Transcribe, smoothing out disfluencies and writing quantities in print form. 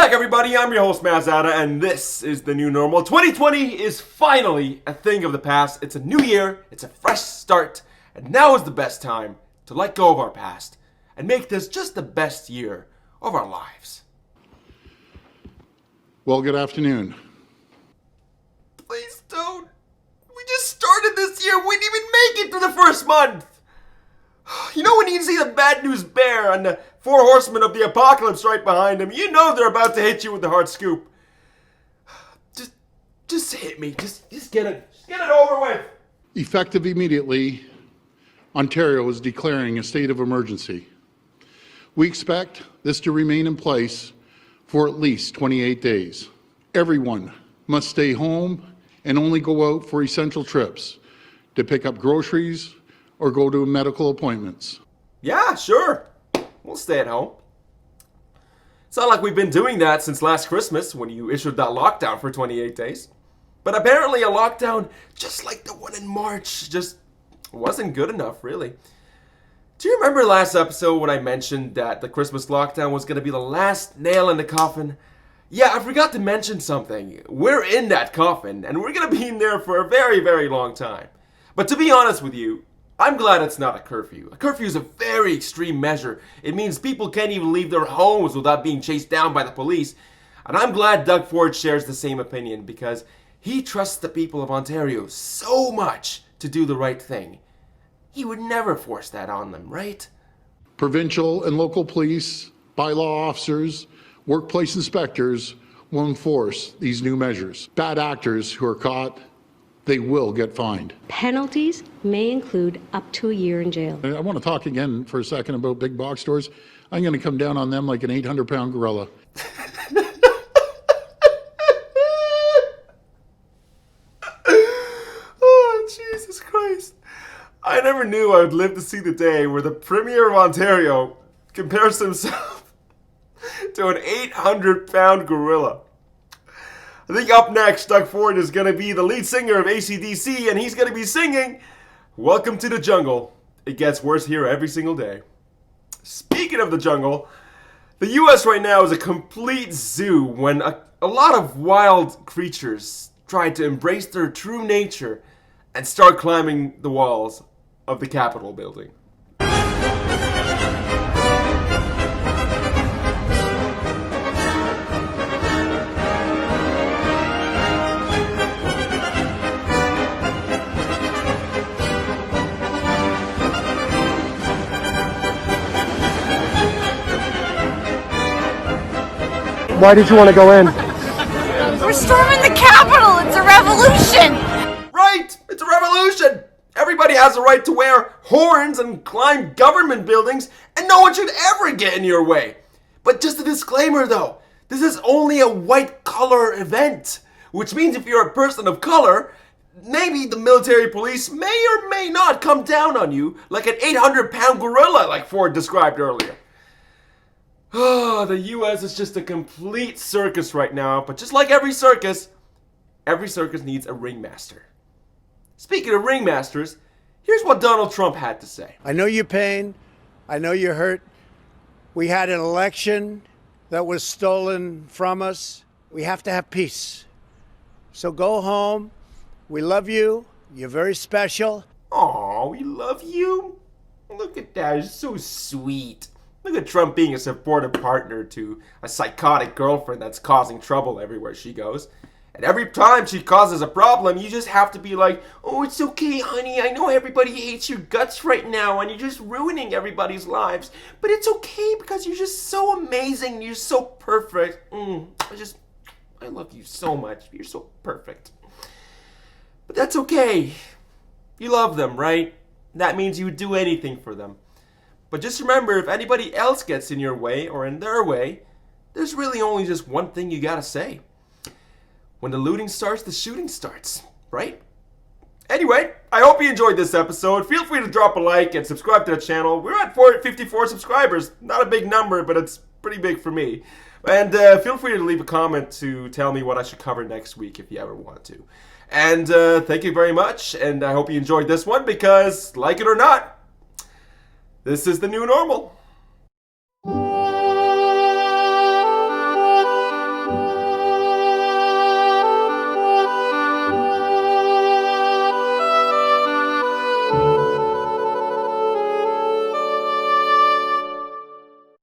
Welcome back, everybody. I'm your host, Mazada, and this is the new normal. 2020 is finally a thing of the past. It's a new year, it's a fresh start, and now is the best time to let go of our past and make this just the best year of our lives. Well, good afternoon. Please don't. We just started this year. We didn't even make it through the first month. You know when you see the bad news bear and the four horsemen of the apocalypse right behind him, you know they're about to hit you with the hard scoop. Just hit me. Just get it. Just get it over with. Effective immediately, Ontario is declaring a state of emergency. We expect this to remain in place for at least 28 days. Everyone must stay home and only go out for essential trips to pick up groceries or go to medical appointments. Yeah, sure. We'll stay at home. It's not like we've been doing that since last Christmas when you issued that lockdown for 28 days. But apparently a lockdown just like the one in March just wasn't good enough, really. Do you remember last episode when I mentioned that the Christmas lockdown was going to be the last nail in the coffin? Yeah, I forgot to mention something. We're in that coffin, and we're going to be in there for a very, very long time. But to be honest with you, I'm glad it's not a curfew. A curfew is a very extreme measure. It means people can't even leave their homes without being chased down by the police. And I'm glad Doug Ford shares the same opinion because he trusts the people of Ontario so much to do the right thing. He would never force that on them, right? Provincial and local police, bylaw officers, workplace inspectors will enforce these new measures. Bad actors who are caught, they will get fined. Penalties may include up to a year in jail. I want to talk again for a second about big box stores. I'm going to come down on them like an 800-pound gorilla. Oh, Jesus Christ. I never knew I would live to see the day where the Premier of Ontario compares himself to an 800-pound gorilla. I think up next, Doug Ford is going to be the lead singer of AC/DC, and he's going to be singing Welcome to the Jungle. It gets worse here every single day. Speaking of the jungle, the US right now is a complete zoo when a lot of wild creatures try to embrace their true nature and start climbing the walls of the Capitol building. Why did you want to go in? We're storming the Capitol! It's a revolution! Right! It's a revolution! Everybody has a right to wear horns and climb government buildings, and no one should ever get in your way. But just a disclaimer though, this is only a white collar event, which means if you're a person of color, maybe the military police may or may not come down on you like an 800-pound gorilla like Ford described earlier. Oh, the US is just a complete circus right now, but just like every circus needs a ringmaster. Speaking of ringmasters, here's what Donald Trump had to say. I know your pain. I know you're hurt. We had an election that was stolen from us. We have to have peace. So go home. We love you. You're very special. Aw, we love you. Look at that, it's so sweet. Look at Trump being a supportive partner to a psychotic girlfriend that's causing trouble everywhere she goes. And every time she causes a problem, you just have to be like, oh, it's okay, honey. I know everybody hates your guts right now and you're just ruining everybody's lives. But it's okay because you're just so amazing. You're so perfect. I love you so much. You're so perfect. But that's okay. You love them, right? That means you would do anything for them. But just remember, if anybody else gets in your way or in their way, there's really only just one thing you gotta say. When the looting starts, the shooting starts, right? Anyway, I hope you enjoyed this episode. Feel free to drop a like and subscribe to the channel. We're at 454 subscribers. Not a big number, but it's pretty big for me. And feel free to leave a comment to tell me what I should cover next week if you ever want to. And thank you very much, and I hope you enjoyed this one because, like it or not, this is the new normal.